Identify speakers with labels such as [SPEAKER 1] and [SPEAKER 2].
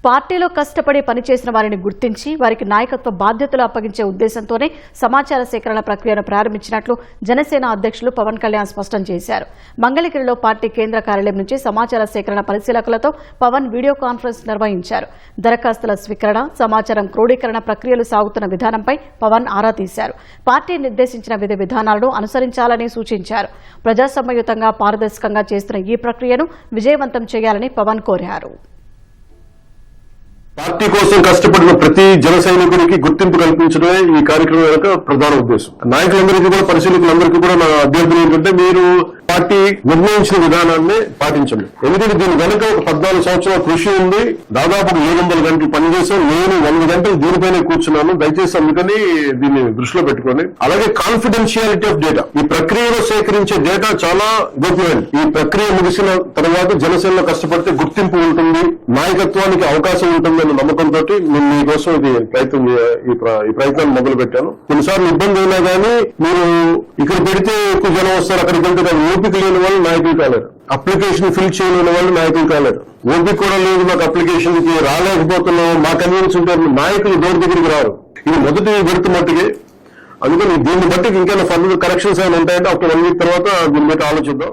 [SPEAKER 1] పార్టీలో కష్టపడి పనిచేసిన వారిని గుర్తించి వారికి నాయకత్వ బాధ్యతలు అప్పగించే ఉద్దేశంతోనే సమాచార సేకరణ ప్రక్రియను ప్రారంభించినట్లు జనసేన అధ్యక్షులు పవన్ కళ్యాణ్ స్పష్టం చేశారు. మంగళగిరిలో పార్టీ కేంద్ర కార్యాలయం నుంచి సమాచార సేకరణ పరిశీలకులతో పవన్ వీడియో కాన్ఫరెన్స్ నిర్వహించారు. దరఖాస్తుల స్వీకరణ, సమాచారం క్రోడీకరణ ప్రక్రియలు సాగుతున్న విధానంపై పవన్ ఆరా తీశారు. పార్టీ నిర్దేశించిన విధి విధానాలను అనుసరించాలని సూచించారు. ప్రజాసమయుతంగా పారదర్శకంగా చేస్తున్న ఈ ప్రక్రియను విజయవంతం చేయాలని పవన్ కోరారు.
[SPEAKER 2] పార్టీ కోసం కష్టపడిన ప్రతి జన సైనికుడికి గుర్తింపు కల్పించడమే ఈ కార్యక్రమం యొక్క ప్రధాన ఉద్దేశం. నాయకులందరికీ కూడా, పరిశీలకులందరికీ కూడా నా అభ్యర్థన ఏంటంటే మీరు పార్టీ నిర్ణయించిన విధానాన్ని పాటించండి. ఎందుకంటే దీని వెనుక ఒక 14 సంవత్సరాల కృషి ఉంది. దాదాపు 700 గంటలు పనిచేశాను. నేను 100 గంటలు దీనిపైనే కూర్చున్నాను. దయచేసి అందుకని దీన్ని దృష్టిలో పెట్టుకోండి. అలాగే కాన్ఫిడెన్షియాలిటీ ఆఫ్ డేటా, ఈ ప్రక్రియలో సేకరించే డేటా చాలా గోప్యమైనది. ఈ ప్రక్రియ ముగిసిన తర్వాత జనసేనలో కష్టపడితే గుర్తింపు ఉంటుంది, నాయకత్వానికి అవకాశం ఉంటుంది అనే నమ్మకంతో నేను మీకోసం ఈ ప్రయత్నాన్ని మొదలు పెట్టాను. కొన్నిసార్లు ఇబ్బంది అయినా కానీ మీరు ఇక్కడ పెడితే ఎక్కువ జనం వస్తారు, అక్కడికి వెళ్తే ఓపిక లేని వాళ్ళు నాయకులు కాలేరు, అప్లికేషన్ ఫిల్ చేయలేని వాళ్ళు నాయకులు కాలేరు. ఓపిక కూడా లేదు, మాకు అప్లికేషన్ రాలేకపోతున్నాం, మా కన్వీన్స్ ఉంటే నాయకులు డోర్ దగ్గరికి రారు. ఇది మొదటి విడత మట్టుకే. అందుకని దీన్ని బట్టి ఇంకేమైనా ఫర్దర్ కరెక్షన్స్ ఏమైనా ఉంటాయంటే ఒక 1 వీక్ తర్వాత దీన్ని బట్టి ఆలోచిద్దాం.